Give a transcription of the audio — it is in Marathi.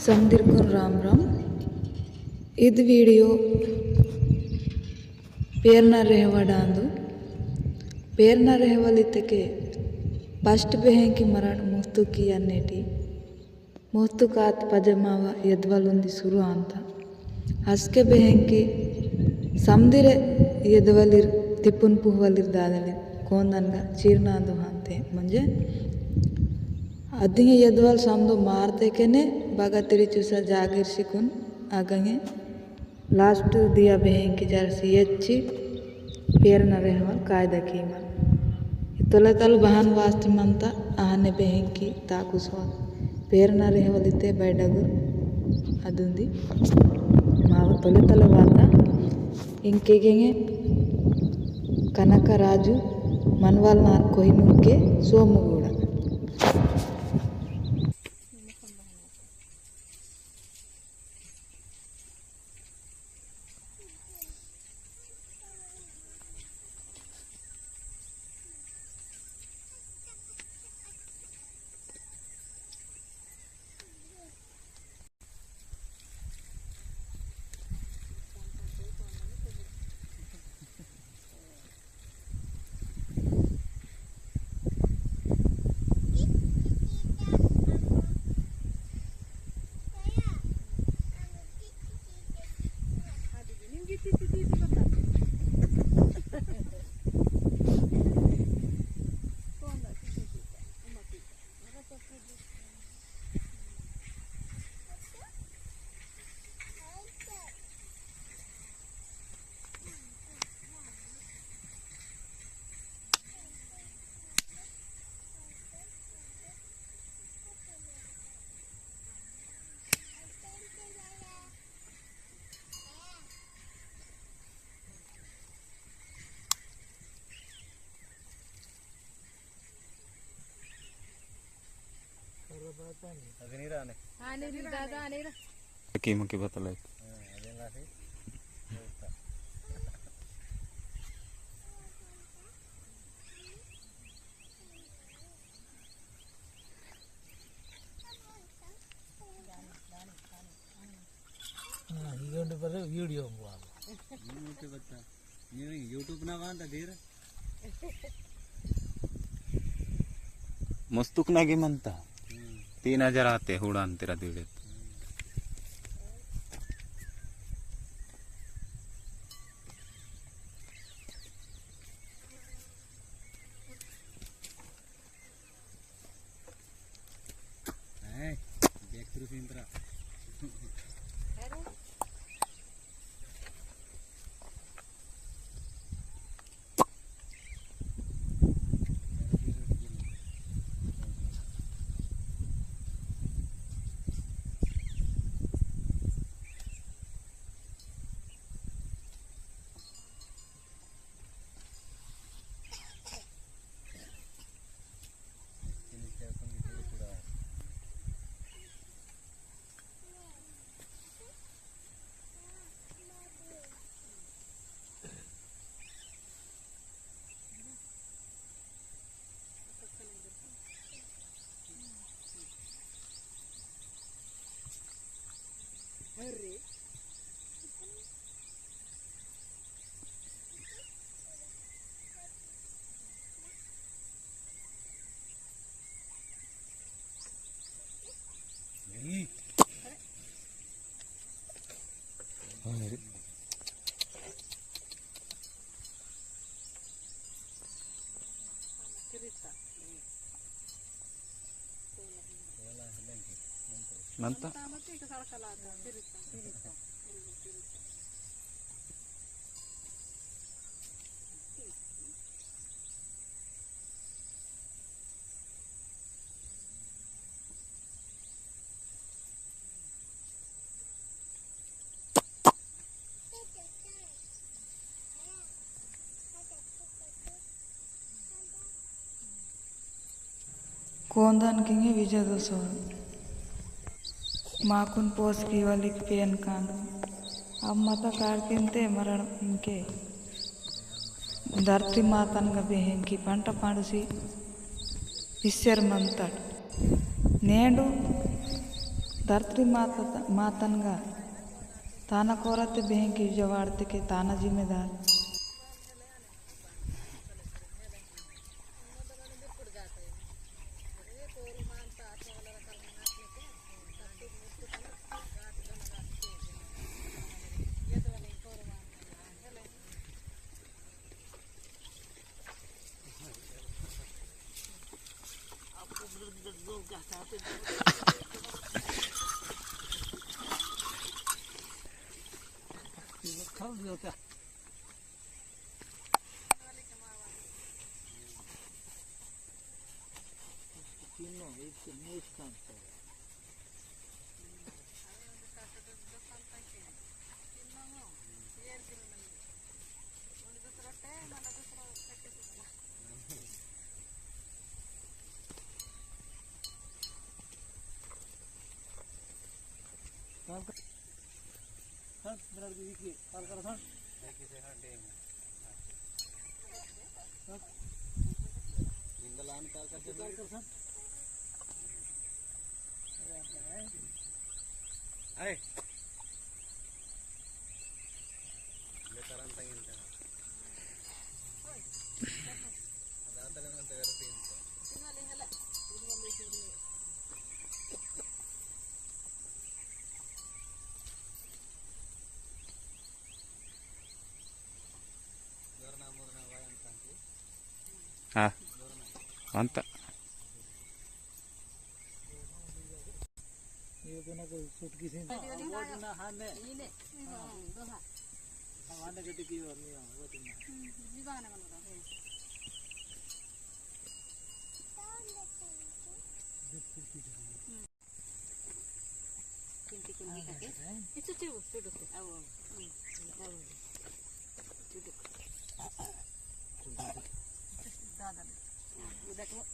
समदीर्घ राम राम। इद वीडियो पेरना रहवाडांदु पेरना रहवलितके फस्ट बेहें की मरण मुस्तु की अन्नेटी मुस्तु कात पजमाव यद्वलुंदी सुरु अंत हस्के बेहें की समदिरे यद्वलिर तिपुन पुहवलिर दादले कोंदनगा चीरनांदु हांते म्हणजे अदिंगे यद्वल समदो मारते केने बागा तेरी चूसा जागिर सिकुन आगंगे लास्ट दिया बेहें की जर्सी यच्ची पेरना रहवल कायदा कीमा तोले तल बहन वास्ति मंता आहने बेहें की ताकुसवाल पेरना रहवलिते बैडगुर अदुंदी माव तोले तल वाता इंकेगेंगे कनक राजू मनवाल नार कोहिनूर के सोमुगूड़ा कीमत की बतलाई वीडियो यूट्यूब ना वांटा धीर मस्तुक नागी म्हणता 3000 आते हुडान तेरा दीड ನಂತ कोंदन किंगे विजय दोसो माकुन पोस की वाली पेन कांद अब माता कारकिंते मरण इनके धरती मातन गबे हैं कि पंट पांडसी पिस्सर मंतट नेडू ధర్త్రి మాతన్గా తాన కోరతే బెహంకి జవాడతకే తాన జిమ్మేదార్ అంత చూడు